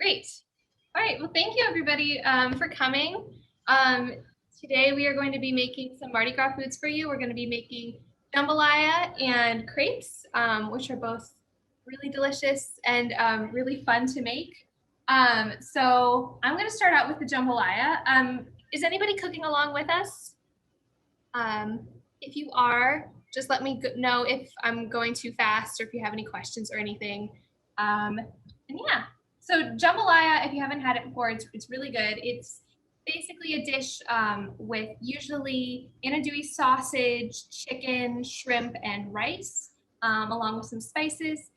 Great. All right. Well, thank you everybody for coming. Today we are going to be making some Mardi Gras foods for you. We're going to be making jambalaya and crepes, which are both really delicious and really fun to make. So I'm going to start out with the jambalaya. Is anybody cooking along with us? If you are, just let me know if I'm going too fast or if you have any questions or anything. And yeah, so jambalaya, if you haven't had it before, it's really good. It's basically a dish with usually andouille sausage, chicken, shrimp, and rice, along with some spices.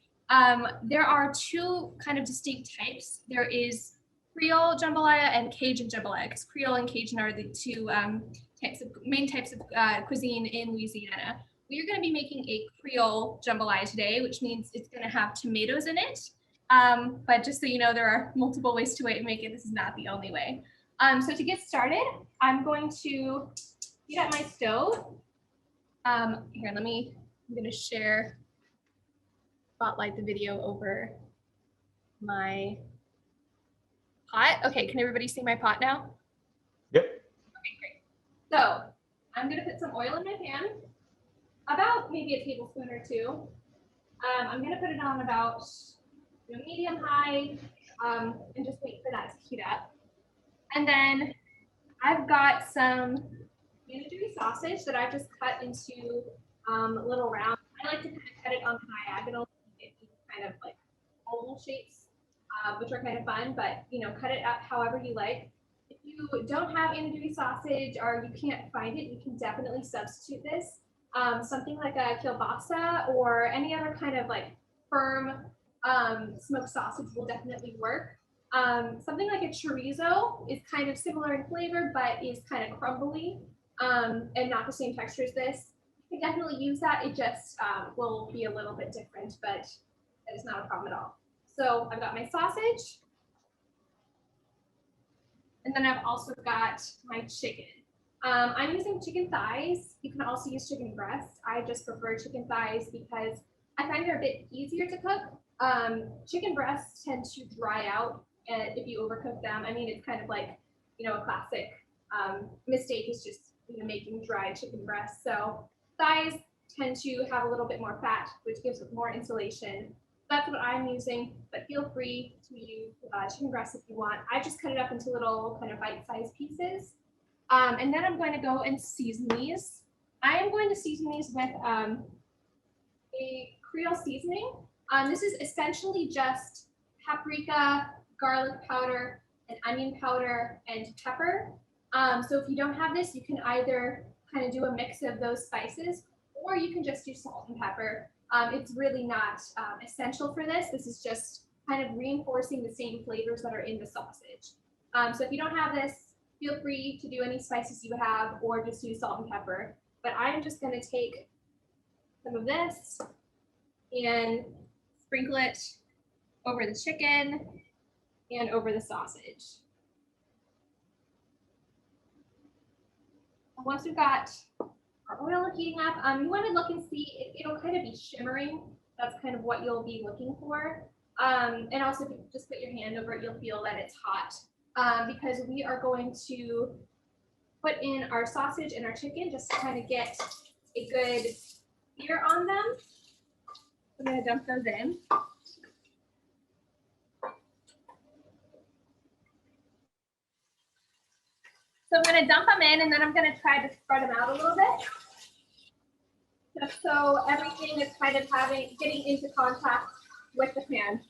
There are two kind of distinct types. There is Creole Jambalaya and Cajun Jambalaya, because Creole and Cajun are the two main types of cuisine in Louisiana. We are going to be making a Creole Jambalaya today, which means it's going to have tomatoes in it. But just so you know, there are multiple ways to make it. This is not the only way. So to get started, I'm going to heat up my stove. Here, I'm going to spotlight the video over my pot. Okay, can everybody see my pot now? Yep. Okay, great. So I'm going to put some oil in my pan, about maybe a tablespoon or two. I'm going to put it on about medium high, and just wait for that to heat up. And then I've got some andouille sausage that I've just cut into little rounds. I like to kind of cut it on diagonal to get these kind of like oval shapes, which are kind of fun, but cut it up however you like. If you don't have andouille sausage or you can't find it, you can definitely substitute this. Something like a kielbasa or any other kind of like firm smoked sausage will definitely work. Something like a chorizo is kind of similar in flavor, but is kind of crumbly and not the same texture as this. You can definitely use that. It just will be a little bit different, but that is not a problem at all. So I've got my sausage, and then I've also got my chicken. I'm using chicken thighs. You can also use chicken breasts. I just prefer chicken thighs because I find they're a bit easier to cook. Chicken breasts tend to dry out if you overcook them. I mean, it's kind of like, a classic mistake is just making dry chicken breasts. So thighs tend to have a little bit more fat, which gives it more insulation. That's what I'm using, but feel free to use chicken breast if you want. I just cut it up into little kind of bite-sized pieces. And then I'm going to go and season these. I am going to season these with a Creole Seasoning. This is essentially just paprika, garlic powder, and onion powder, and pepper. So if you don't have this, you can either kind of do a mix of those spices, or you can just do salt and pepper. It's really not essential for this. This is just kind of reinforcing the same flavors that are in the sausage. So if you don't have this, feel free to do any spices you have, or just do salt and pepper. But I'm just going to take some of this and sprinkle it over the chicken and over the sausage. Once we've got our oil heating up, you want to look and see, it'll kind of be shimmering. That's kind of what you'll be looking for. And also, if you just put your hand over it, you'll feel that it's hot. Because we are going to put in our sausage and our chicken just to kind of get a good sear on them. I'm going to dump those in. So I'm going to dump them in, and then I'm going to try to spread them out a little bit, just so everything is kind of getting into contact with the pan.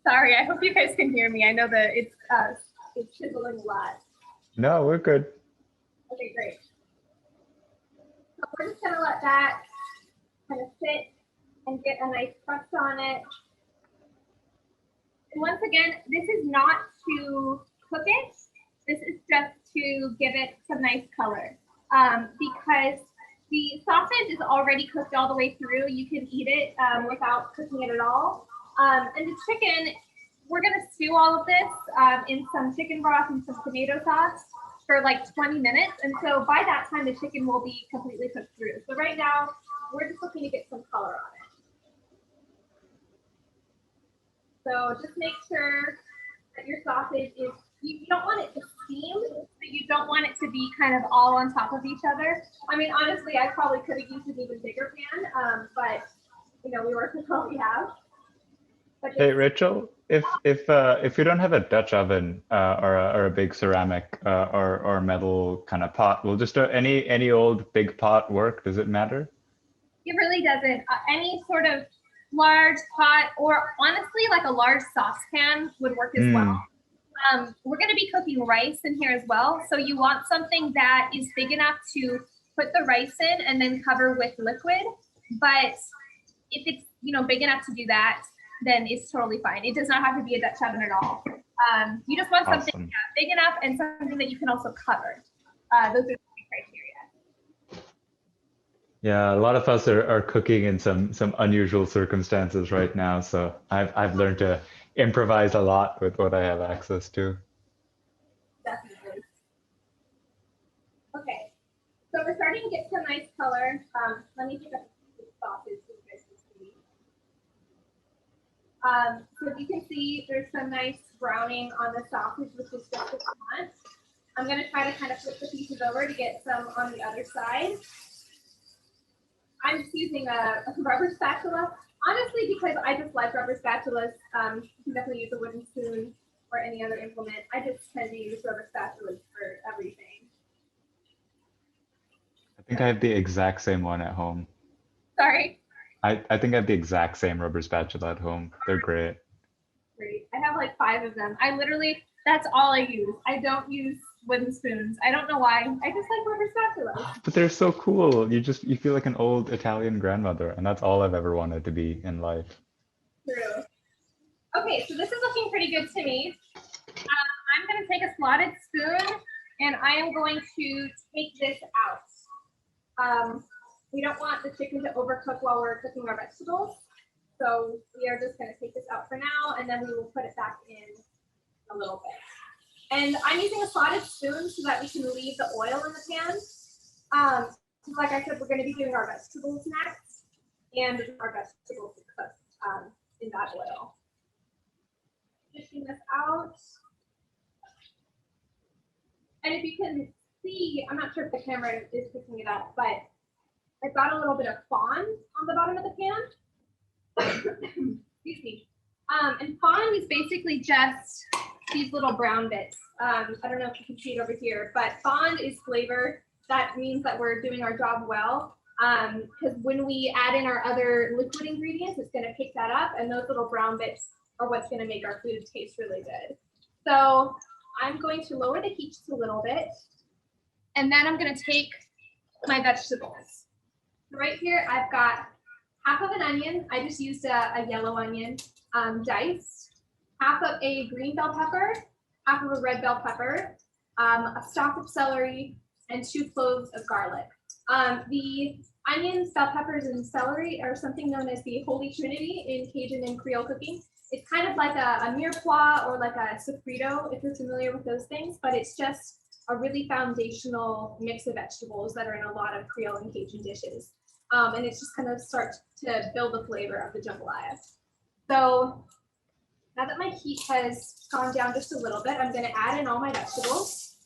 Sorry, I hope you guys can hear me. I know that it's chiseling a lot. No, we're good. Okay, great. So we're just going to let that kind of sit and get a nice crust on it. And once again, this is not to cook it. This is just to give it some nice color. Because the sausage is already cooked all the way through. You can eat it without cooking it at all. And the chicken, we're going to stew all of this in some chicken broth and some tomato sauce for like 20 minutes. And so by that time, the chicken will be completely cooked through. So right now, we're just looking to get some color on it. So just make sure that your sausage is, you don't want it to steam, but you don't want it to be kind of all on top of each other. I mean, honestly, I probably could have used an even bigger pan, but you know, we work with what we have. But Hey, Rachel, if you don't have a Dutch oven or a big ceramic or metal kind of pot, will just any old big pot work? Does it matter? it really doesn't. Any sort of large pot, or honestly, like a large saucepan would work as well. We're going to be cooking rice in here as well. So you want something that is big enough to put the rice in and then cover with liquid. But if it's, you know, big enough to do that, then it's totally fine. It does not have to be a Dutch oven at all. You just want something Awesome. big enough and something that you can also cover. Those are the key criteria. Yeah, a lot of us are cooking in some unusual circumstances right now, so I've learned to improvise a lot with what I have access to. Definitely. Okay, so we're starting to get some nice color. Let me pick up the sausage so you guys can see. So as you can see, there's some nice browning on the sausage, which is just what we want. I'm going to try to kind of flip the pieces over to get some on the other side. I'm just using a rubber spatula, honestly, because I just like rubber spatulas. You can definitely use a wooden spoon or any other implement. I just tend to use rubber spatulas for everything. I think I have the exact same one at home. Sorry. I think I have the exact same rubber spatula at home. They're great. Great. I have like 5 of them. I literally, that's all I use. I don't use wooden spoons. I don't know why. I just like rubber spatulas. But they're so cool. You feel like an old Italian grandmother, and that's all I've ever wanted to be in life. True. Okay, so this is looking pretty good to me. I'm going to take a slotted spoon and I am going to take this out. We don't want the chicken to overcook while we're cooking our vegetables. So we are just going to take this out for now, and then we will put it back in a little bit. And I'm using a slotted spoon so that we can leave the oil in the pan. Like I said, we're going to be doing our vegetables next, and our vegetables will cook in that oil. Dishing this out. And if you can see, I'm not sure if the camera is picking it up, but I've got a little bit of fond on the bottom of the pan. Excuse me. And fond is basically just these little brown bits. I don't know if you can see it over here, but fond is flavor. That means that we're doing our job well. Because when we add in our other liquid ingredients, it's going to pick that up, and those little brown bits are what's going to make our food taste really good. So I'm going to lower the heat just a little bit, and then I'm going to take my vegetables. Right here, I've got half of an onion. I just used a yellow onion, diced, half of a green bell pepper, half of a red bell pepper, a stalk of celery, and 2 cloves of garlic. The onions, bell peppers, and celery are something known as the Holy Trinity in Cajun and Creole cooking. It's kind of like a mirepoix or like a sofrito, if you're familiar with those things, but it's just a really foundational mix of vegetables that are in a lot of Creole and Cajun dishes. And it's just kind of start to build the flavor of the jambalaya. So now that my heat has gone down just a little bit, I'm going to add in all my vegetables.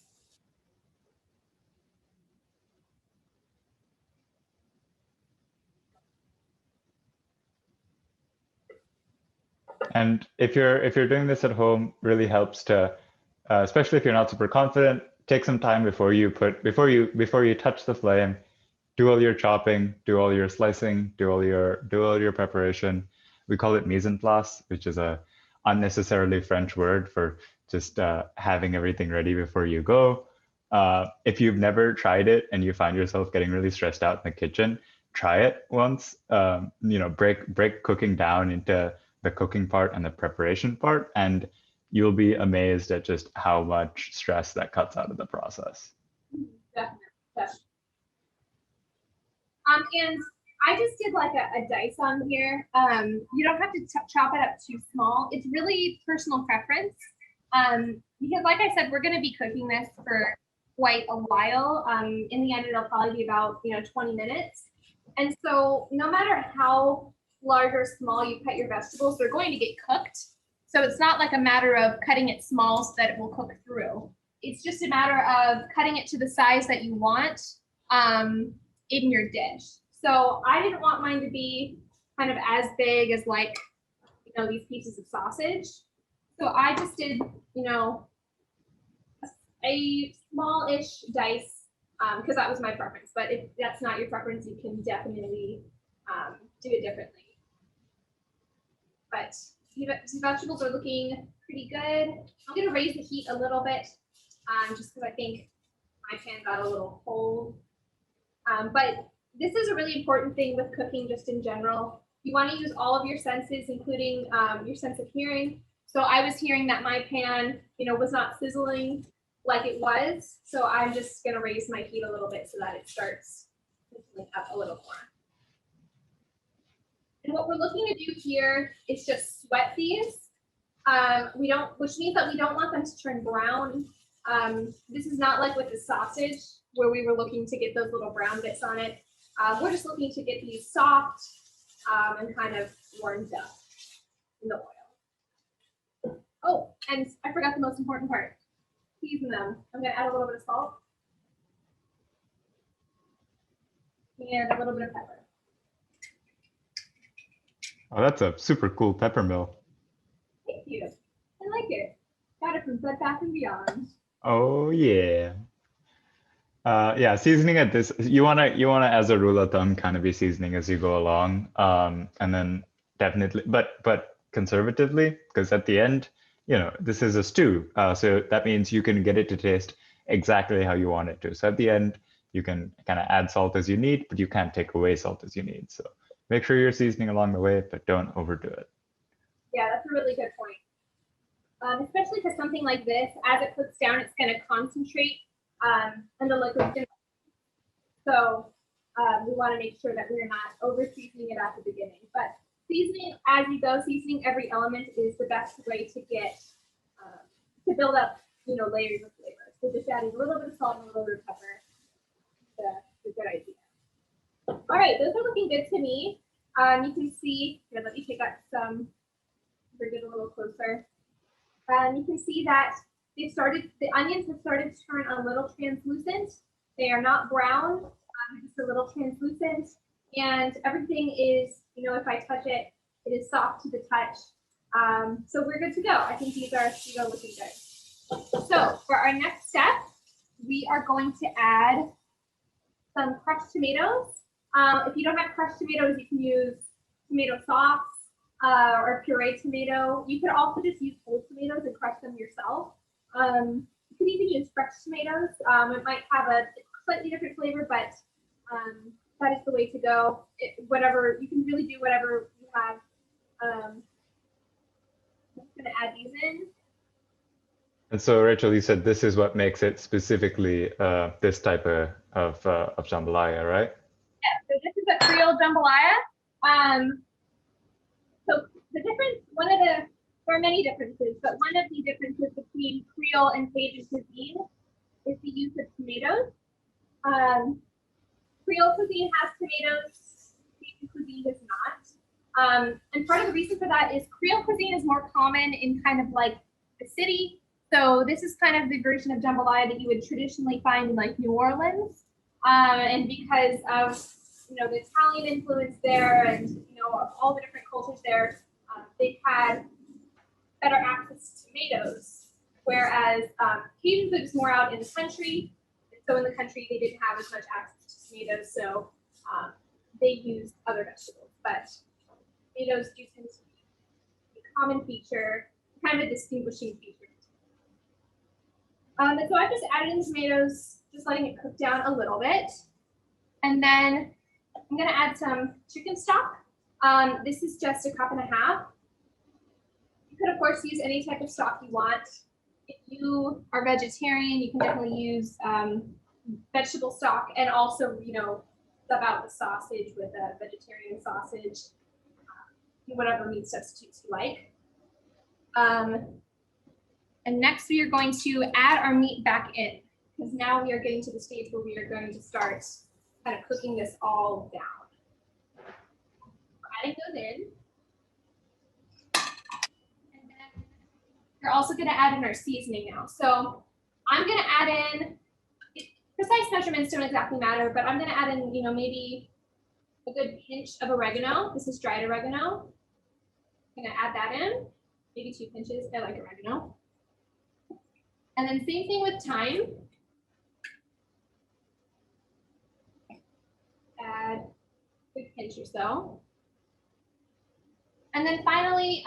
And if you're doing this at home, really helps to, especially if you're not super confident, take some time before you touch the flame, do all your chopping, do all your slicing, do all your preparation. We call it mise en place, which is a unnecessarily French word for just having everything ready before you go. If you've never tried it and you find yourself getting really stressed out in the kitchen, try it once. Break cooking down into the cooking part and the preparation part, and you'll be amazed at just how much stress that cuts out of the process. Definitely. And I just did like a dice on here. You don't have to chop it up too small. It's really personal preference. Because like I said, we're going to be cooking this for quite a while. In the end, it'll probably be about 20 minutes. And so no matter how large or small you cut your vegetables, they're going to get cooked. So it's not like a matter of cutting it small so that it will cook through. It's just a matter of cutting it to the size that you want in your dish. So I didn't want mine to be kind of as big as like, you know, these pieces of sausage. So I just did, you know, a small-ish dice because that was my preference. But if that's not your preference, you can definitely do it differently. But these vegetables are looking pretty good. I'm gonna raise the heat a little bit just because I think my pan got a little cold. But this is a really important thing with cooking just in general. You want to use all of your senses, including your sense of hearing. So I was hearing that my pan, you know, was not sizzling like it was. So I'm just gonna raise my heat a little bit so that it starts sizzling up a little more. And what we're looking to do here is just sweat these. Which means that we don't want them to turn brown. This is not like with the sausage where we were looking to get those little brown bits on it. We're just looking to get these soft and kind of warmed up in the oil. Oh, and I forgot the most important part. Season them. I'm gonna add a little bit of salt and a little bit of pepper. Oh, that's a super cool pepper mill. Thank you. I like it. Got it from Bed Bath & Beyond. Oh yeah. Yeah, seasoning at this, you wanna as a rule of thumb kind of be seasoning as you go along, and then definitely, but conservatively, because at the end, you know, this is a stew, so that means you can get it to taste exactly how you want it to. So at the end, you can kind of add salt as you need, but you can't take away salt as you need. So make sure you're seasoning along the way, but don't overdo it. Yeah, that's a really good point. Especially because something like this, as it cooks down, it's going to concentrate and the liquid's going to. So we want to make sure that we're not over seasoning it at the beginning. But seasoning as you go, seasoning every element is the best way to get to build up, you know, layers of flavor. So just adding a little bit of salt and a little bit of pepper is a good idea. All right, those are looking good to me. You can see, here, let me take out some, bring it a little closer. You can see that the onions have started to turn a little translucent. They are not brown, just a little translucent. And everything is, you know, if I touch it, it is soft to the touch. So we're good to go. I think these are looking good. So for our next step, we are going to add some crushed tomatoes. If you don't have crushed tomatoes, you can use tomato sauce or pureed tomato. You could also just use whole tomatoes and crush them yourself. You could even use fresh tomatoes. It might have a slightly different flavor, but that is the way to go. Whatever, you can really do whatever you have. I'm going to add these in. And so, Rachel, you said this is what makes it specifically this type of jambalaya, right? Yeah, so this is a Creole Jambalaya. So the difference, there are many differences, but one of the differences between Creole and Cajun cuisine is the use of tomatoes. Creole cuisine has tomatoes, Cajun cuisine does not. And part of the reason for that is Creole cuisine is more common in kind of like the city. So this is kind of the version of jambalaya that you would traditionally find in like New Orleans. And because of, you know, the Italian influence there and, you know, all the different cultures there, they've had better access to tomatoes. Whereas Cajun food is more out in the country. And so in the country, they didn't have as much access to tomatoes. So they used other vegetables. But tomatoes do tend to be a common feature, kind of a distinguishing feature. And so I've just added in tomatoes, just letting it cook down a little bit. And then I'm going to add some chicken stock. This is just 1.5 cups. You could, of course, use any type of stock you want. If you are vegetarian, you can definitely use vegetable stock and also, you know, sub out the sausage with a vegetarian sausage, whatever meat substitutes you like. And next we are going to add our meat back in, because now we are getting to the stage where we are going to start kind of cooking this all down. We're adding those in. And then we're also going to add in our seasoning now. So I'm going to add in, precise measurements don't exactly matter, but I'm going to add in, you know, maybe a good pinch of oregano. This is dried oregano. I'm going to add that in, maybe 2 pinches. I like oregano. And then same thing with thyme. Add a good pinch or so. And then finally,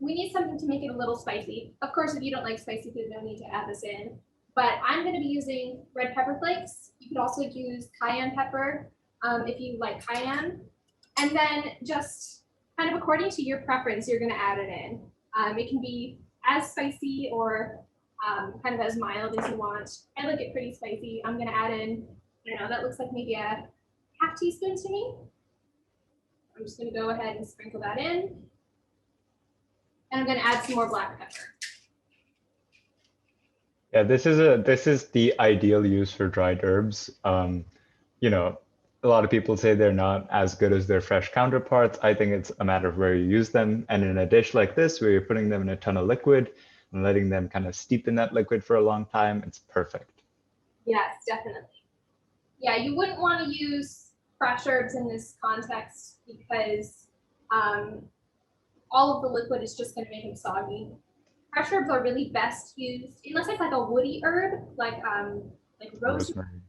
we need something to make it a little spicy. Of course, if you don't like spicy food, no need to add this in. But I'm going to be using red pepper flakes. You could also use cayenne pepper if you like cayenne. And then just kind of according to your preference, you're going to add it in. It can be as spicy or kind of as mild as you want. I like it pretty spicy. I'm going to add in, I don't know, that looks like maybe a half teaspoon to me. I'm just going to go ahead and sprinkle that in. And I'm going to add some more black pepper. Yeah, this is the ideal use for dried herbs. You know, a lot of people say they're not as good as their fresh counterparts. I think it's a matter of where you use them. And in a dish like this, where you're putting them in a ton of liquid and letting them kind of steep in that liquid for a long time, it's perfect. Yes, definitely. Yeah, you wouldn't want to use fresh herbs in this context because all of the liquid is just going to make them soggy. Fresh herbs are really best used unless it's like a woody herb, like rosemary.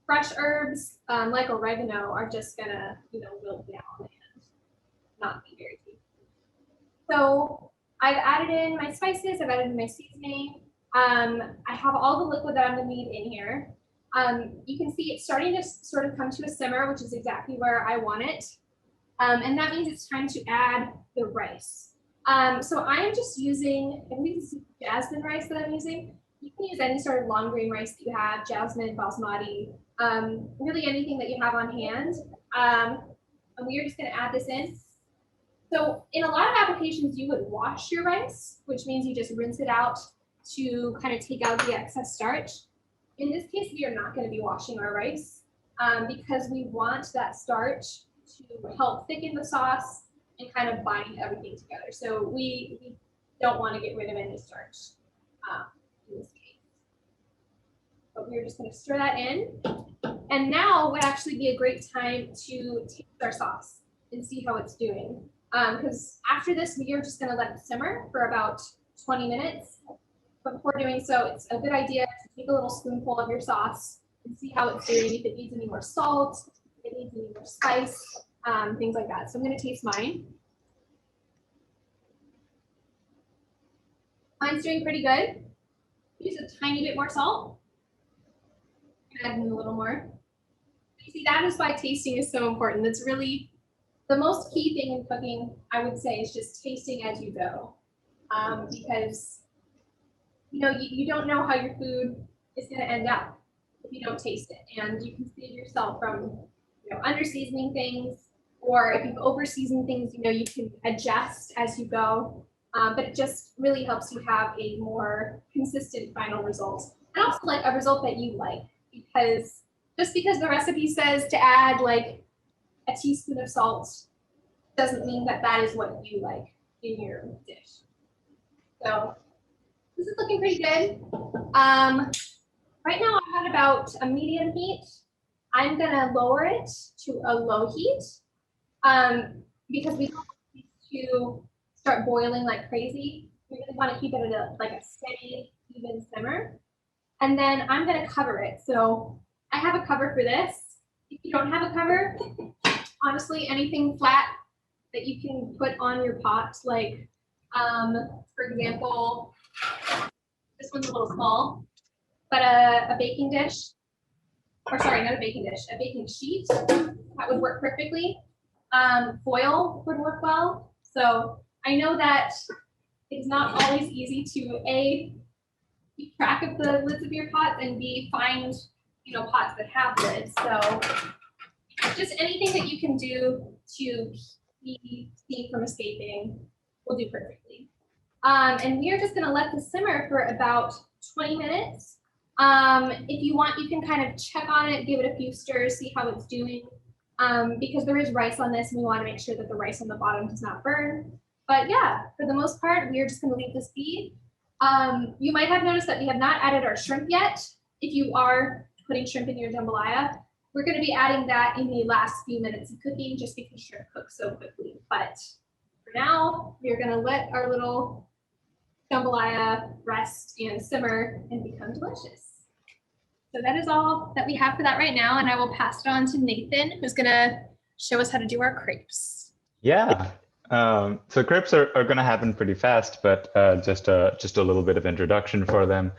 Fresh herbs like oregano are just gonna, you know, wilt down and not be very tasty. So I've added in my spices. I've added in my seasoning. I have all the liquid that I'm gonna need in here. You can see it's starting to sort of come to a simmer, which is exactly where I want it. And that means it's time to add the rice. So I'm just using, I believe this is jasmine rice that I'm using. You can use any sort of long grain rice that you have, jasmine, basmati, really anything that you have on hand. And we are just going to add this in. So in a lot of applications, you would wash your rice, which means you just rinse it out to kind of take out the excess starch. In this case, we are not going to be washing our rice because we want that starch to help thicken the sauce and kind of bind everything together. So we don't want to get rid of any starch in this case. But we're just going to stir that in. And now would actually be a great time to taste our sauce and see how it's doing. Because after this, we are just going to let it simmer for about 20 minutes. But before doing so, it's a good idea to take a little spoonful of your sauce and see how it's doing, if it needs any more salt, if it needs any more spice, things like that. So I'm going to taste mine. Mine's doing pretty good. Use a tiny bit more salt. Add in a little more. You see, that is why tasting is so important. It's really the most key thing in cooking, I would say, is just tasting as you go. Because you know, you don't know how your food is going to end up if you don't taste it. And you can save yourself from, you know, under seasoning things, or if you've over seasoned things, you know, you can adjust as you go. But it just really helps you have a more consistent final result. And also like a result that you like, because just because the recipe says to add like a teaspoon of salt doesn't mean that that is what you like in your dish. So this is looking pretty good. Right now I'm at about a medium heat. I'm gonna lower it to a low heat because we don't want it to start boiling like crazy. We really want to keep it at like a steady, even simmer. And then I'm gonna cover it. So I have a cover for this. If you don't have a cover, honestly, anything flat that you can put on your pot, like for example, this one's a little small, but a baking dish, or sorry, not a baking dish, a baking sheet, that would work perfectly. Foil would work well. So I know that it's not always easy to A, keep track of the lids of your pots, and B, find, you know, pots that have lids. So just anything that you can do to keep steam from escaping will do perfectly. And we are just going to let this simmer for about 20 minutes. If you want, you can kind of check on it, give it a few stirs, see how it's doing. Because there is rice on this, and we want to make sure that the rice on the bottom does not burn. But yeah, for the most part, we are just gonna leave this be. You might have noticed that we have not added our shrimp yet. If you are putting shrimp in your jambalaya, we're gonna be adding that in the last few minutes of cooking just because shrimp cooks so quickly. But for now, we're gonna let our little jambalaya rest and simmer and become delicious. So that is all that we have for that right now. And I will pass it on to Nathan, who's gonna show us how to do our crepes. Yeah. So crepes are going to happen pretty fast, but just a little bit of introduction for them.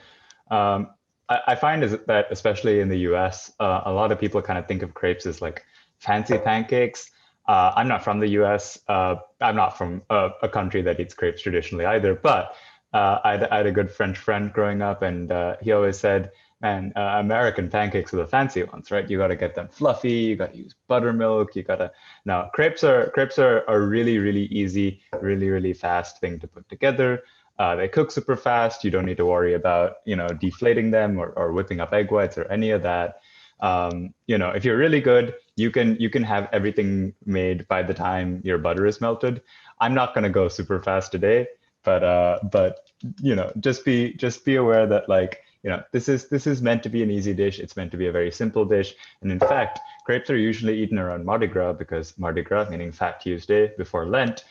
I find that especially in the US, a lot of people kind of think of crepes as like fancy pancakes. I'm not from the US. I'm not from a country that eats crepes traditionally either, but I had a good French friend growing up, and he always said, man, American pancakes are the fancy ones, right? You got to get them fluffy. You got to use buttermilk. You got to. Now, crepes are really, really easy, really, really fast thing to put together. They cook super fast. You don't need to worry about, deflating them or whipping up egg whites or any of that. If you're really good, you can have everything made by the time your butter is melted. I'm not going to go super fast today, but just be aware that, like, this is meant to be an easy dish. It's meant to be a very simple dish. And in fact, crepes are usually eaten around Mardi Gras, because Mardi Gras, meaning Fat Tuesday before Lent,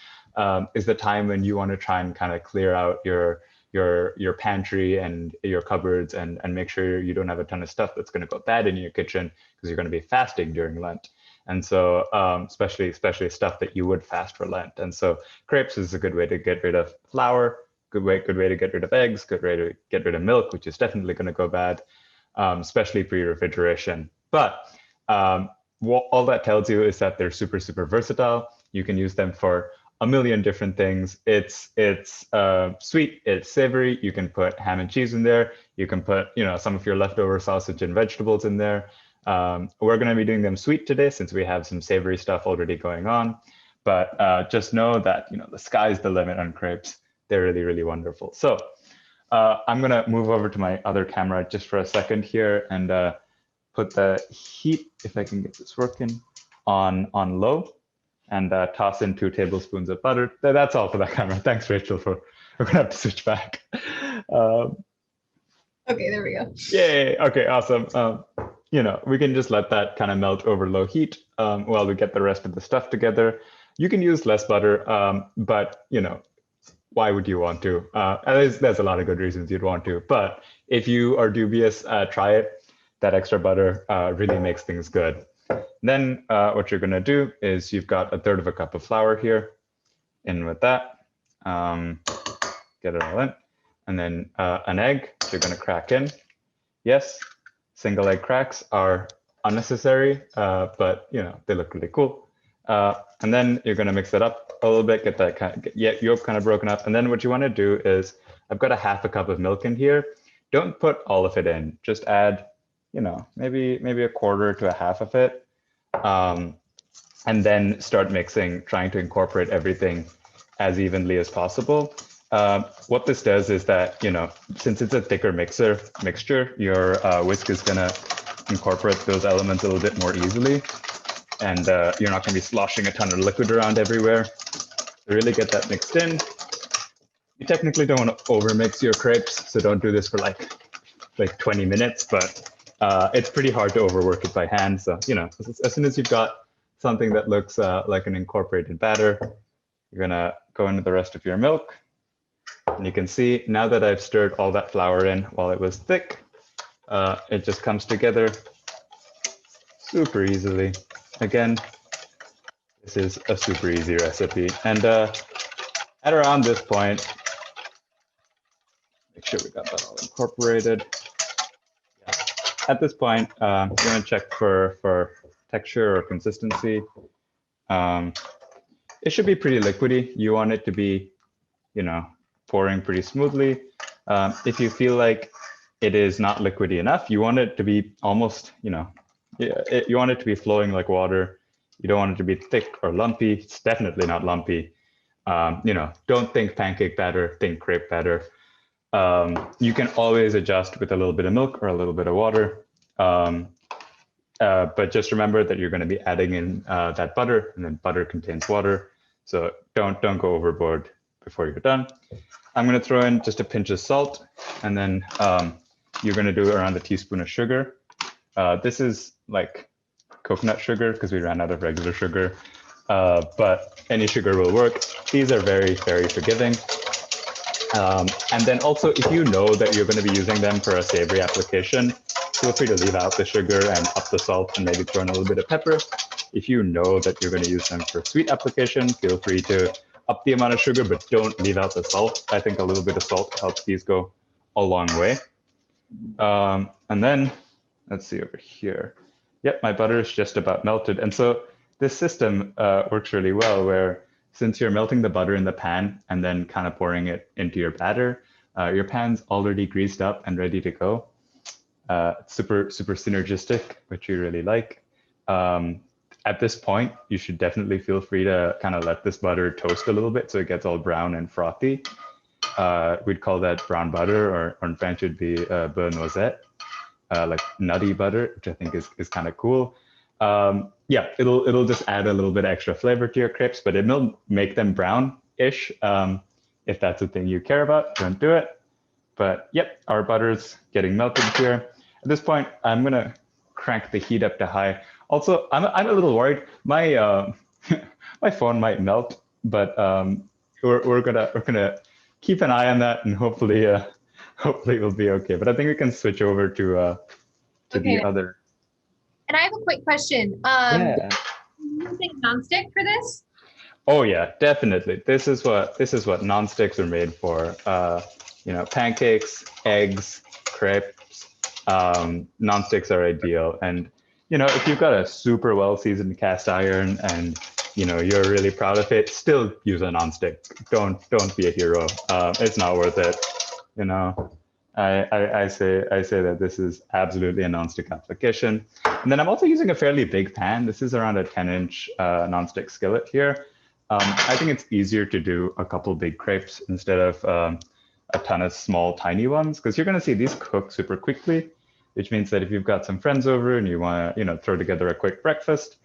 is the time when you want to try and kind of clear out your pantry and your cupboards and make sure you don't have a ton of stuff that's going to go bad in your kitchen, because you're going to be fasting during Lent. And so especially stuff that you would fast for Lent. And so crepes is a good way to get rid of flour, good way to get rid of eggs, good way to get rid of milk, which is definitely going to go bad, especially pre-refrigeration. But what all that tells you is that they're super, super versatile. You can use them for a million different things. It's sweet, it's savory. You can put ham and cheese in there. You can put some of your leftover sausage and vegetables in there. We're going to be doing them sweet today since we have some savory stuff already going on. But just know that the sky's the limit on crepes. They're really, really wonderful. So I'm going to move over to my other camera just for a second here and put the heat, if I can get this working, on low, and toss in 2 tablespoons of butter. That's all for that camera. Thanks, Rachel, we're going to have to switch back. Okay, there we go. Yay. Okay, awesome. We can just let that kind of melt over low heat while we get the rest of the stuff together. You can use less butter, but why would you want to? There's a lot of good reasons you'd want to, but if you are dubious, try it. That extra butter really makes things good. Then what you're gonna do is you've got 1/3 cup of flour here. In with that, get it all in. And then an egg, you're gonna crack in. Yes, single egg cracks are unnecessary, but they look really cool. And then you're going to mix it up a little bit, get that yolk kind of broken up. And then what you want to do is, I've got 1/2 cup of milk in here. Don't put all of it in. Just add, maybe 1/4 to 1/2 of it. And then start mixing, trying to incorporate everything as evenly as possible. What this does is that, since it's a thicker mixture, your whisk is going to incorporate those elements a little bit more easily. And you're not going to be sloshing a ton of liquid around everywhere. To really get that mixed in, you technically don't want to overmix your crepes, so don't do this for like 20 minutes, but it's pretty hard to overwork it by hand. So, as soon as you've got something that looks like an incorporated batter, you're going to go into the rest of your milk. And you can see now that I've stirred all that flour in while it was thick, it just comes together super easily. Again, this is a super easy recipe. And at around this point, make sure we got that all incorporated. Yeah. At this point, you're going to check for texture or consistency. It should be pretty liquidy. You want it to be, pouring pretty smoothly. If you feel like it is not liquidy enough, you want it to be almost, you want it to be flowing like water. You don't want it to be thick or lumpy. It's definitely not lumpy. Don't think pancake batter, think crepe batter. You can always adjust with a little bit of milk or a little bit of water. But just remember that you're going to be adding in that butter, and then butter contains water. So don't go overboard before you're done. I'm going to throw in just a pinch of salt, and then you're going to do around a teaspoon of sugar. This is like coconut sugar because we ran out of regular sugar, but any sugar will work. These are very, very forgiving. And then also, if you know that you're going to be using them for a savory application, feel free to leave out the sugar and up the salt and maybe throw in a little bit of pepper. If you know that you're going to use them for sweet application, feel free to up the amount of sugar, but don't leave out the salt. I think a little bit of salt helps these go a long way. And then let's see over here. Yep, my butter is just about melted. And so this system works really well where since you're melting the butter in the pan and then kind of pouring it into your batter, your pan's already greased up and ready to go. Super synergistic, which we really like. At this point, you should definitely feel free to kind of let this butter toast a little bit so it gets all brown and frothy. We'd call that brown butter, or in French it'd be beurre noisette, like nutty butter, which I think is kind of cool. Yeah, it'll just add a little bit extra flavor to your crepes, but it will make them brown-ish. If that's the thing you care about, don't do it. But yep, our butter's getting melted here. At this point, I'm gonna crank the heat up to high. Also, I'm a little worried. My my phone might melt, but we're gonna keep an eye on that, and hopefully we'll be okay. But I think we can switch over to the other. And I have a quick question. Yeah. Are you using nonstick for this? Oh yeah, definitely. This is what nonsticks are made for. You know, pancakes, eggs, crepes. Nonsticks are ideal. And you know, if you've got a super well seasoned cast iron and you know you're really proud of it, still use a nonstick. Don't be a hero. It's not worth it. You know, I say that this is absolutely a nonstick application. And then I'm also using a fairly big pan. This is around a 10-inch nonstick skillet here. I think it's easier to do a couple big crepes instead of a ton of small, tiny ones, because you're going to see these cook super quickly, which means that if you've got some friends over and you want to, you know, throw together a quick breakfast,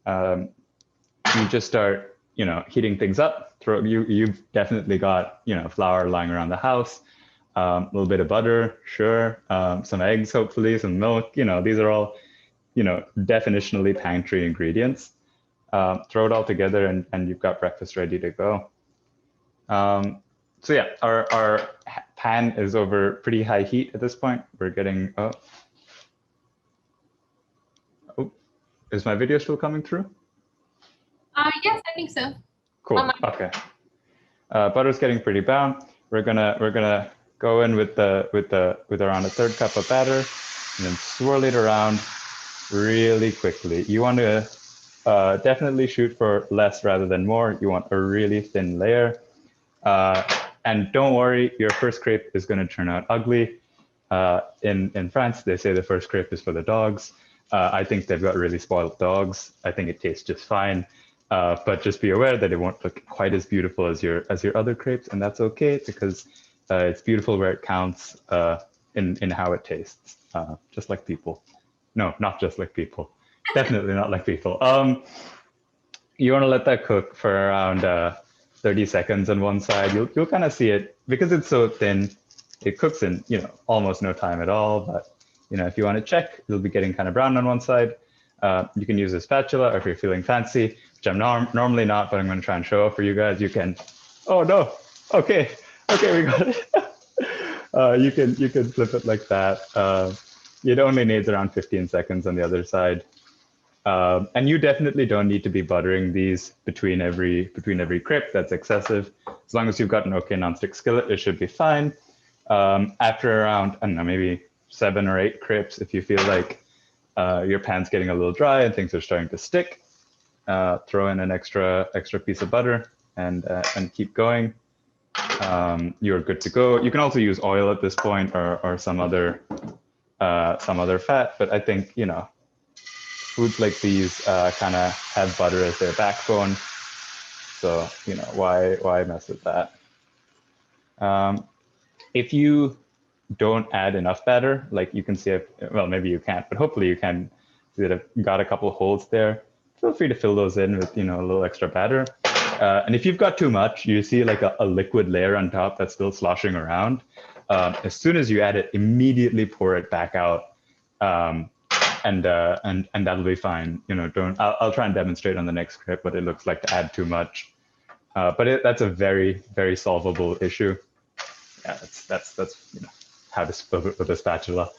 you just start, you know, heating things up. You've definitely got, you know, flour lying around the house, a little bit of butter, sure, some eggs, hopefully, some milk. You know, these are all, you know, definitionally pantry ingredients. Throw it all together and you've got breakfast ready to go. So yeah, our pan is over pretty high heat at this point. We're getting, oh, is my video still coming through? Yes, I think so. Cool, okay. Butter's getting pretty brown. We're gonna go in with around a 1/3 cup of batter and then swirl it around really quickly. You want to definitely shoot for less rather than more. You want a really thin layer. And don't worry, your first crepe is going to turn out ugly. In France, they say the first crepe is for the dogs. I think they've got really spoiled dogs. I think it tastes just fine. But just be aware that it won't look quite as beautiful as your other crepes, and that's okay because it's beautiful where it counts in how it tastes, just like people. No, not just like people. Definitely not like people. You want to let that cook for around 30 seconds on one side. You'll kind of see it because it's so thin. It cooks in, you know, almost no time at all. But you know, if you want to check, you'll be getting kind of brown on one side. You can use a spatula, or if you're feeling fancy, which I'm normally not, but I'm going to try and show off for you guys. You can. Oh no. Okay, we got it. You can flip it like that. It only needs around 15 seconds on the other side. And you definitely don't need to be buttering these between every crepe. That's excessive. As long as you've got an okay nonstick skillet, it should be fine. After around, I don't know, maybe 7 or 8 crepes, if you feel like your pan's getting a little dry and things are starting to stick, throw in an extra piece of butter and keep going. You're good to go. You can also use oil at this point or some other fat, but I think, you know, foods like these kind of have butter as their backbone. So, you know, why mess with that? If you don't add enough batter, like you can see, well, maybe you can't, but hopefully you can see that I've got a couple holes there. Feel free to fill those in with, you know, a little extra batter. And if you've got too much, you see like a liquid layer on top that's still sloshing around. As soon as you add it, immediately pour it back out, and that'll be fine. You know, I'll try and demonstrate on the next script what it looks like to add too much. But that's a very, very solvable issue. Yeah, that's you know, how to spill it with a spatula,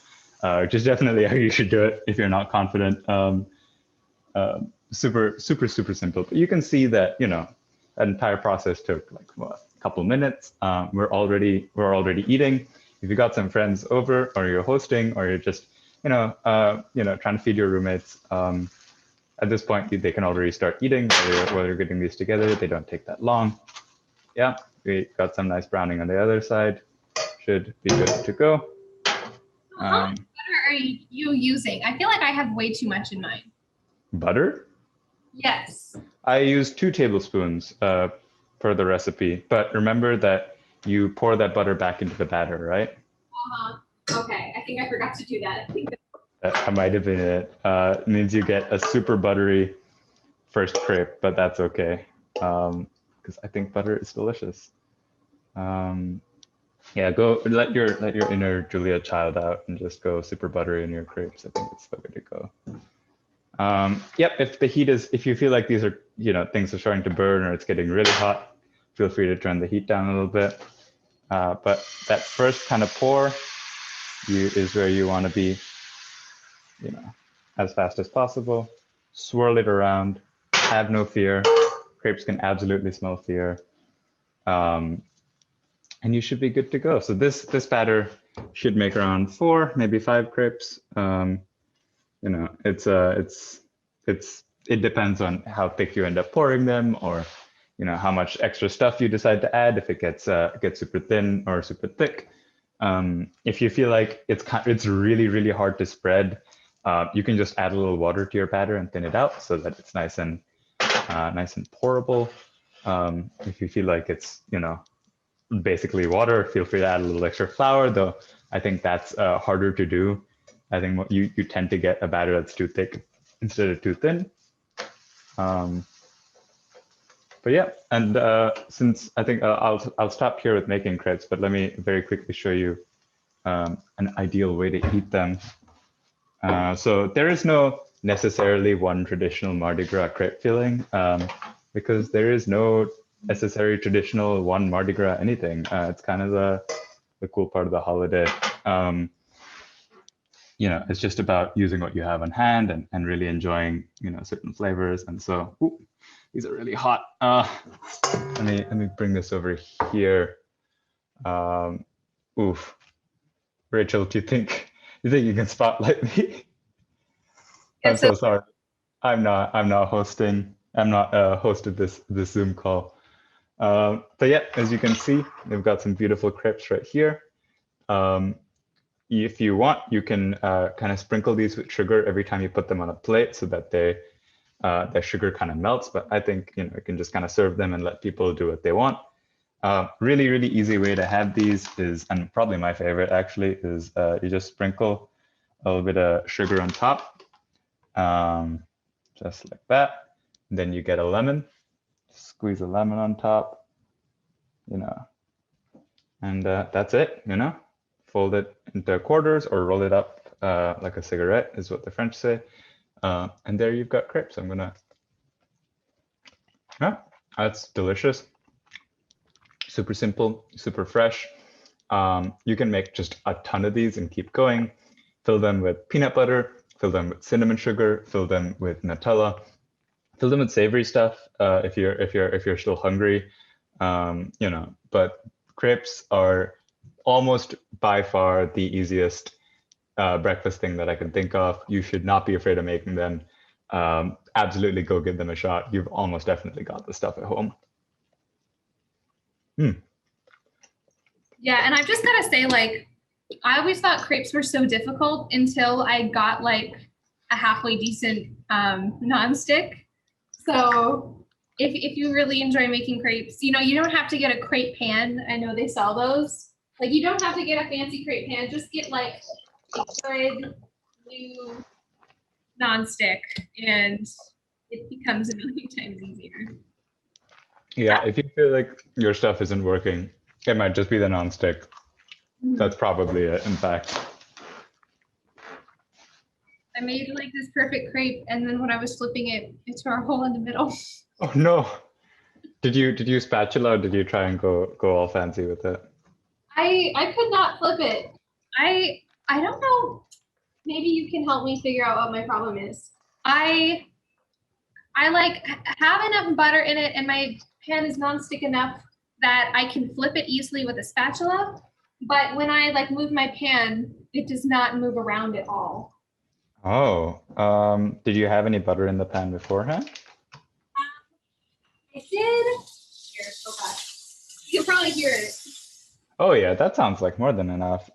which is definitely how you should do it if you're not confident. Super simple. But you can see that, you know, that entire process took like what, a couple minutes. We're already eating. If you got some friends over, or you're hosting, or you're just trying to feed your roommates, at this point they can already start eating while you're getting these together. They don't take that long. Yeah, we got some nice browning on the other side. Should be good to go. How much butter are you using? I feel like I have way too much in mine. Butter? Yes. I use 2 tablespoons per the recipe, but remember that you pour that butter back into the batter, right? Okay, I think I forgot to do that. That might have been it. It means you get a super buttery first crepe, but that's okay, because I think butter is delicious. Yeah, go let your inner Julia child out and just go super buttery in your crepes. I think it's the way to go. Yep, if you feel like these are, things are starting to burn or it's getting really hot, feel free to turn the heat down a little bit. But that first kind of pour is where you want to be, as fast as possible. Swirl it around, have no fear. Crepes can absolutely smell fear. And you should be good to go. So this batter should make around 4, maybe 5 crepes. It depends on how thick you end up pouring them, or how much extra stuff you decide to add. If it gets super thin or super thick. If you feel like it's really, really hard to spread, you can just add a little water to your batter and thin it out so that it's nice and pourable. If you feel like it's basically water, feel free to add a little extra flour, though I think that's harder to do. I think you tend to get a batter that's too thick instead of too thin. But yeah, and since I think I'll stop here with making crepes, but let me very quickly show you an ideal way to eat them. So there is no necessarily one traditional Mardi Gras crepe filling, because there is no necessary traditional one Mardi Gras anything. It's kind of the cool part of the holiday. It's just about using what you have on hand and really enjoying certain flavors. And so, ooh, these are really hot. Let me bring this over here. Oof, Rachel, do you think you can spotlight me? I'm so sorry. I'm not hosting. I'm not hosted this Zoom call. But yeah, as you can see, we've got some beautiful crepes right here. If you want, you can kind of sprinkle these with sugar every time you put them on a plate so that their sugar kind of melts. But I think you can just kind of serve them and let people do what they want. Really, really easy way to have these is, and probably my favorite actually, is you just sprinkle a little bit of sugar on top, just like that. And then you get a lemon. Squeeze a lemon on top, and that's it, Fold it into quarters or roll it up like a cigarette is what the French say. And there you've got crepes. That's delicious. Super simple, super fresh. You can make just a ton of these and keep going. Fill them with peanut butter, fill them with cinnamon sugar, fill them with Nutella. Fill them with savory stuff if you're still hungry, But crepes are almost by far the easiest breakfast thing that I can think of. You should not be afraid of making them. Absolutely, go give them a shot. You've almost definitely got the stuff at home. Yeah, and I've just gotta say, like, I always thought crepes were so difficult until I got like a halfway decent nonstick. So if you really enjoy making crepes, you don't have to get a crepe pan. I know they sell those. Like, you don't have to get a fancy crepe pan. Just get like a good new nonstick, and it becomes a million times easier. Yeah, if you feel like your stuff isn't working, it might just be the nonstick. That's probably it, in fact. I made like this perfect crepe, and then when I was flipping it, it tore a hole in the middle. Oh no. Did you spatula or did you try and go all fancy with it? I could not flip it. I don't know. Maybe you can help me figure out what my problem is. I like have enough butter in it, and my pan is nonstick enough that I can flip it easily with a spatula. But when I like move my pan, it does not move around at all. Oh, did you have any butter in the pan beforehand? I did. Here, oh gosh. You can probably hear it. Oh yeah, that sounds like more than enough.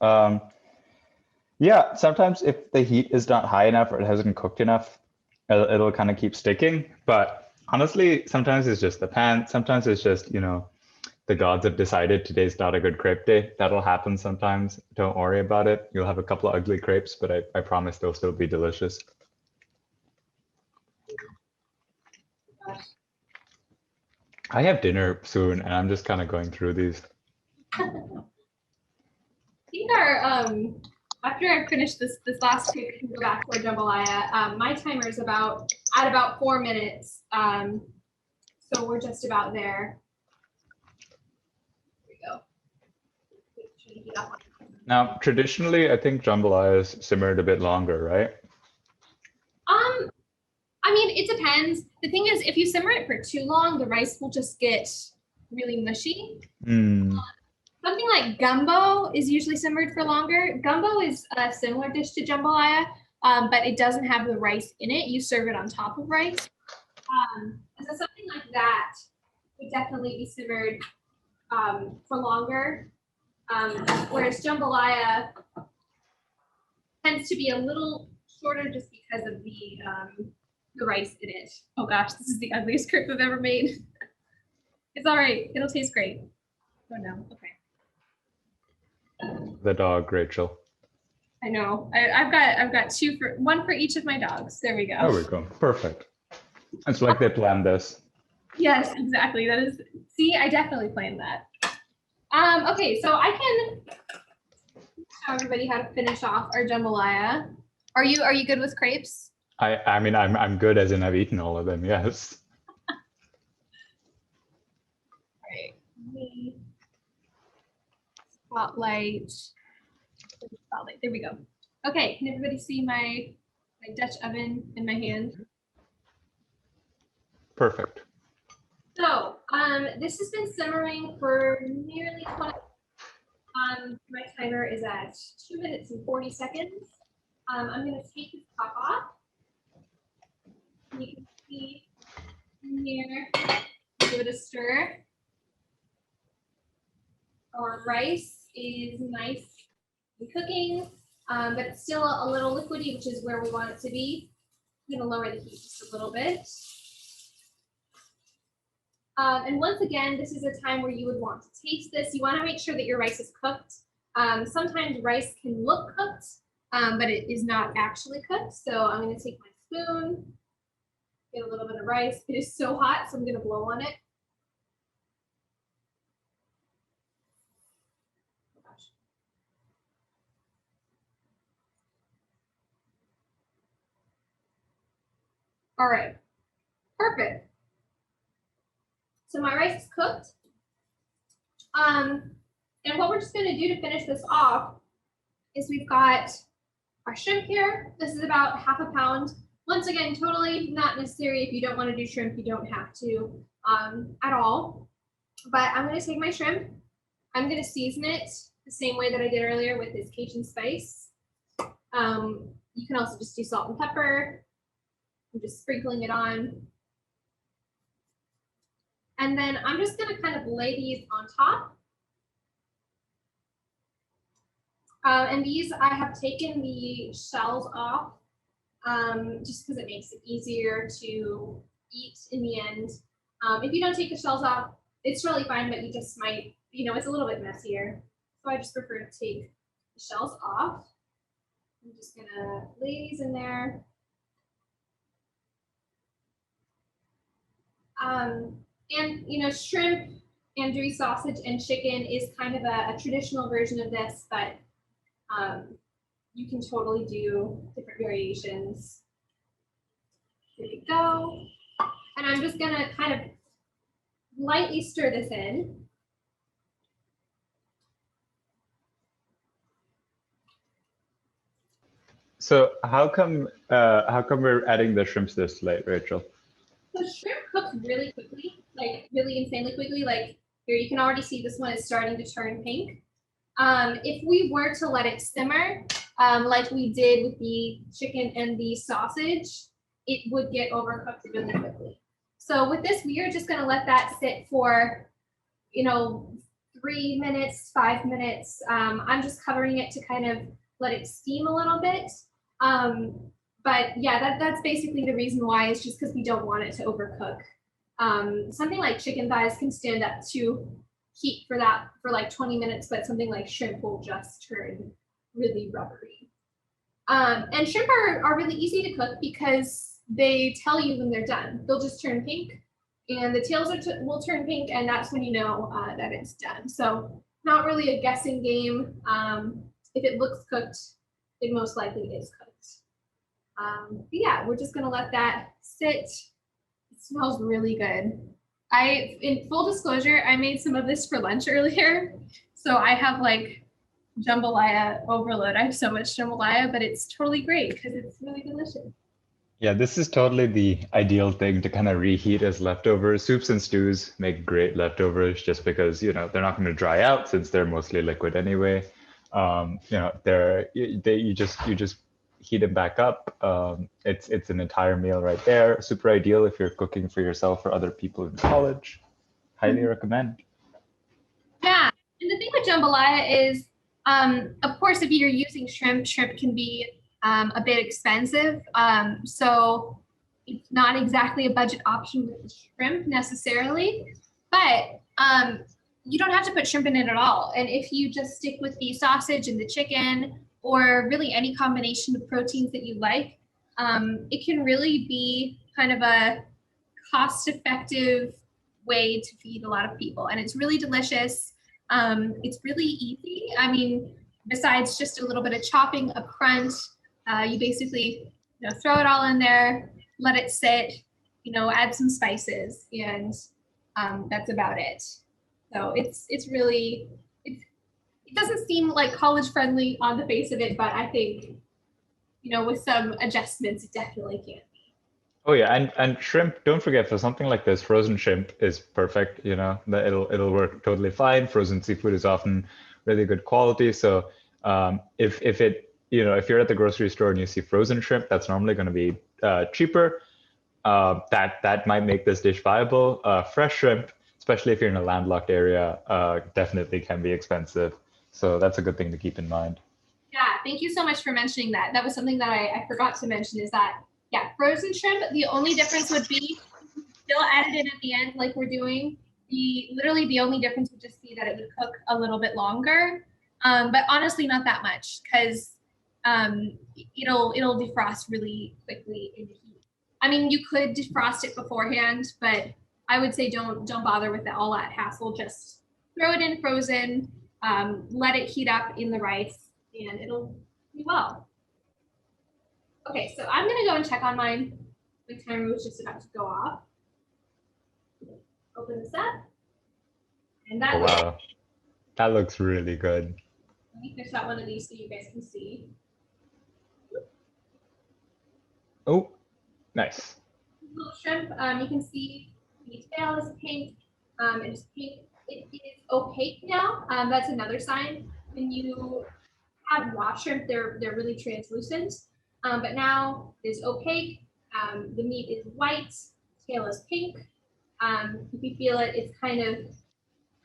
Yeah, sometimes if the heat is not high enough or it hasn't cooked enough, it'll kind of keep sticking. But honestly, sometimes it's just the pan. Sometimes it's just, the gods have decided today's not a good crepe day. That'll happen sometimes. Don't worry about it. You'll have a couple of ugly crepes, but I promise they'll still be delicious. I have dinner soon, and I'm just kind of going through these. These are after I finish this last crepe and go back to our jambalaya. My timer is at about 4 minutes. So we're just about there. Here we go. Now, traditionally, I think jambalaya is simmered a bit longer, right? I mean, it depends. The thing is, if you simmer it for too long, the rice will just get really mushy. Something like gumbo is usually simmered for longer. Gumbo is a similar dish to jambalaya, but it doesn't have the rice in it. You serve it on top of rice. So something like that would definitely be simmered for longer. Whereas jambalaya tends to be a little shorter just because of the rice in it. Oh gosh, this is the ugliest crepe I've ever made. It's all right. It'll taste great. Oh no. Okay. The dog, Rachel. I know. I've got one for each of my dogs. There we go. There we go. Perfect. It's like they planned this. Yes, exactly. That is. See, I definitely planned that. Okay, so I can show everybody how to finish off our jambalaya. Are you good with crepes? I mean, I'm good as in I've eaten all of them. Yes. All right. Spotlight. There we go. Okay, can everybody see my Dutch oven in my hand? Perfect. So, this has been simmering for nearly 20. My timer is at 2 minutes and 40 seconds. I'm going to take this top off. You can see in here, give it a stir. Our rice is nice and cooking, but it's still a little liquidy, which is where we want it to be. I'm going to lower the heat just a little bit. And once again, this is a time where you would want to taste this. You want to make sure that your rice is cooked. Sometimes rice can look cooked, but it is not actually cooked. So I'm going to take my spoon, get a little bit of rice. It is so hot, so I'm going to blow on it. Oh gosh. All right, perfect. So my rice is cooked. And what we're just going to do to finish this off is we've got our shrimp here. This is about ½ a pound. Once again, totally not necessary. If you don't want to do shrimp, you don't have to at all. But I'm going to take my shrimp. I'm going to season it the same way that I did earlier with this Cajun spice. You can also just do salt and pepper. I'm just sprinkling it on. And then I'm just going to kind of lay these on top. And these, I have taken the shells off just because it makes it easier to eat in the end. If you don't take the shells off, it's really fine, but you just might, it's a little bit messier. So I just prefer to take the shells off. I'm just going to lay these in there. And shrimp, andouille sausage, and chicken is kind of a traditional version of this, but you can totally do different variations. Here we go. And I'm just gonna kind of lightly stir this in. So how come we're adding the shrimps this late, Rachel? So shrimp cooks really quickly, like really insanely quickly. Like here, you can already see this one is starting to turn pink. If we were to let it simmer, like we did with the chicken and the sausage, it would get overcooked really quickly. So with this, we are just gonna let that sit for, 3 minutes, 5 minutes. I'm just covering it to kind of let it steam a little bit. But yeah, that's basically the reason why, is just because we don't want it to overcook. Something like chicken thighs can stand up to heat for like 20 minutes, but something like shrimp will just turn really rubbery. And shrimp are really easy to cook because they tell you when they're done. They'll just turn pink, and the tails will turn pink, and that's when you know that it's done. So not really a guessing game. If it looks cooked, it most likely is cooked. But yeah, we're just gonna let that sit. It smells really good. In full disclosure, I made some of this for lunch earlier. So I have like jambalaya overload. I have so much jambalaya, but it's totally great because it's really delicious. Yeah, this is totally the ideal thing to kind of reheat as leftovers. Soups and stews make great leftovers just because, they're not going to dry out since they're mostly liquid anyway. You just heat them back up. It's an entire meal right there. Super ideal if you're cooking for yourself or other people in college. Highly recommend. Yeah, and the thing with jambalaya is, of course, if you're using shrimp can be a bit expensive. So it's not exactly a budget option with the shrimp necessarily, but you don't have to put shrimp in it at all. And if you just stick with the sausage and the chicken, or really any combination of proteins that you like, it can really be kind of a cost-effective way to feed a lot of people. And it's really delicious. It's really easy. I mean, besides just a little bit of chopping up front, you basically throw it all in there, let it sit, add some spices, and that's about it. So it's really, it doesn't seem like college friendly on the face of it, but I think, with some adjustments, it definitely can. Oh yeah, and shrimp, don't forget, for something like this, frozen shrimp is perfect, that it'll work totally fine. Frozen seafood is often really good quality. So if you're at the grocery store and you see frozen shrimp, that's normally going to be cheaper. That might make this dish viable. Fresh shrimp, especially if you're in a landlocked area, definitely can be expensive. So that's a good thing to keep in mind. Yeah, thank you so much for mentioning that. That was something that I forgot to mention, is that, yeah, frozen shrimp, the only difference would be still add it in at the end like we're doing. Literally the only difference would just be that it would cook a little bit longer. But honestly, not that much, because it'll defrost really quickly in the heat. I mean, you could defrost it beforehand, but I would say don't bother with all that hassle. Just throw it in frozen, let it heat up in the rice, and it'll be well. Okay, so I'm gonna go and check on mine. My timer was just about to go off. Open this up. And that wow, that looks really good. Let me fish out one of these so you guys can see. Oh, nice. Little shrimp, you can see the tail is pink. It's pink. It is opaque now. That's another sign. When you have raw shrimp, they're really translucent. But now it's opaque. The meat is white. Tail is pink. If you feel it, it's kind of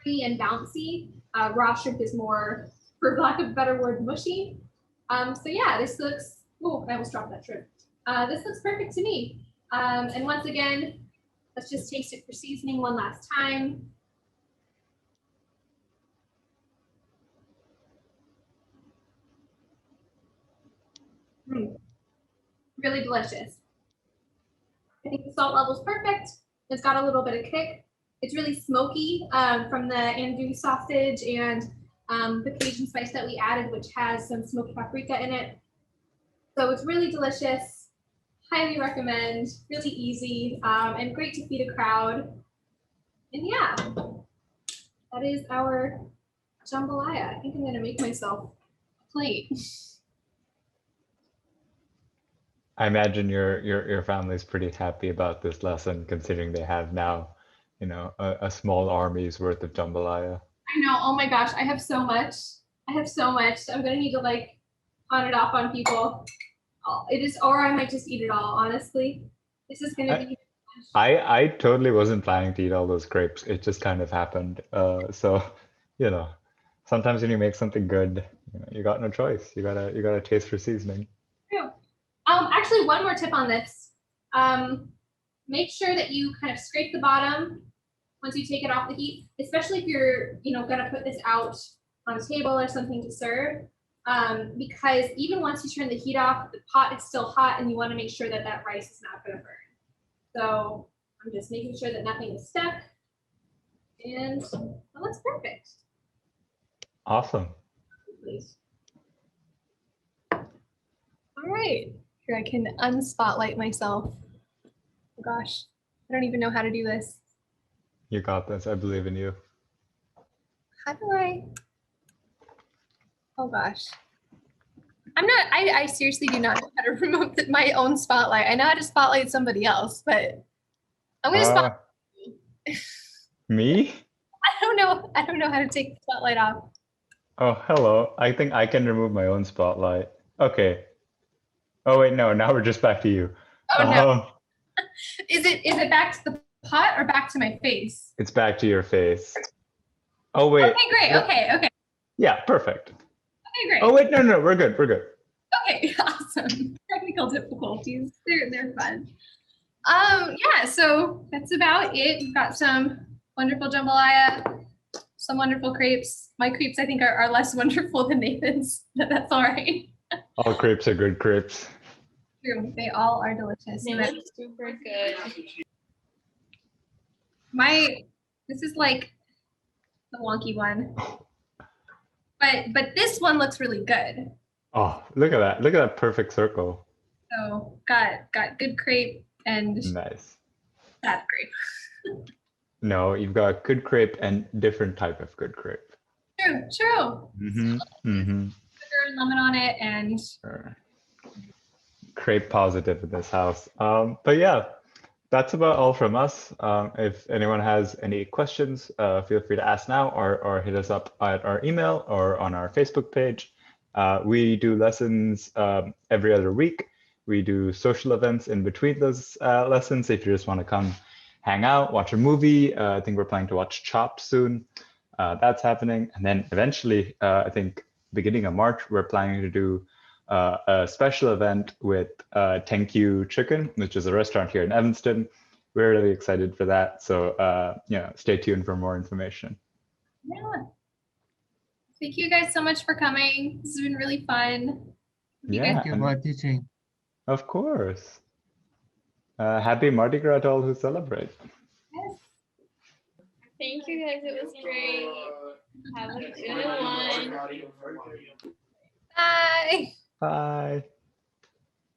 free and bouncy. Raw shrimp is more, for lack of a better word, mushy. So yeah, this looks. Oh, I almost dropped that shrimp. This looks perfect to me. And once again, let's just taste it for seasoning one last time. Really delicious. I think the salt level is perfect. It's got a little bit of kick. It's really smoky from the andouille sausage and the Cajun spice that we added, which has some smoked paprika in it. So it's really delicious. Highly recommend. Really easy and great to feed a crowd. And yeah, that is our jambalaya. I think I'm gonna make myself a plate. I imagine your family's pretty happy about this lesson, considering they have now, you know, a small army's worth of jambalaya. I know. Oh my gosh, I have so much. I have so much. I'm gonna need to like pawn it off on people. It is, or I might just eat it all. Honestly, this is gonna be. I totally wasn't planning to eat all those crepes. It just kind of happened. So, you know, sometimes when you make something good, you got no choice. You gotta taste for seasoning. True. Actually, one more tip on this. Make sure that you kind of scrape the bottom once you take it off the heat, especially if you're, gonna put this out on a table or something to serve. Because even once you turn the heat off, the pot is still hot, and you want to make sure that that rice is not going to burn. So I'm just making sure that nothing is stuck, and well, that's perfect. Awesome. Please. All right, here I can unspotlight myself. Oh gosh, I don't even know how to do this. You got this. I believe in you. How do I? Oh gosh. I seriously do not know how to remove my own spotlight. I know how to spotlight somebody else, but I'm gonna spotlight. Me? I don't know how to take the spotlight off. Oh, hello. I think I can remove my own spotlight. Okay. Oh wait, no, now we're just back to you. Oh no. Is it back to the pot or back to my face? It's back to your face. Oh wait. Okay, great. No. Okay. Yeah, perfect. Okay, great. Oh wait, no, we're good. Okay, awesome. Technical difficulties. They're fun. Yeah, so that's about it. We've got some wonderful jambalaya, some wonderful crepes. My crepes, I think, are less wonderful than Nathan's, but that's all right. All crepes are good crepes. True, they all are delicious. Nathan's super good. This is like the wonky one, but this one looks really good. Oh, look at that! Look at that perfect circle. So got good crepe and Nice. bad crepe. No, you've got good crepe and different type of good crepe. True. Sugar and lemon on it, and Sure. Crepe positive in this house. But yeah, that's about all from us. If anyone has any questions, feel free to ask now or hit us up at our email or on our Facebook page. We do lessons every other week. We do social events in between those lessons. If you just want to come hang out, watch a movie, I think we're planning to watch Chopped soon. That's happening. And then eventually, I think beginning of March, we're planning to do a special event with Thank You Chicken, which is a restaurant here in Evanston. We're really excited for that. So stay tuned for more information. yeah. Thank you guys so much for coming. This has been really fun. Thank you for teaching. Of course. Happy Mardi Gras to all who celebrate. Yes. Thank you guys. It was great. Have a good one. Bye. Bye.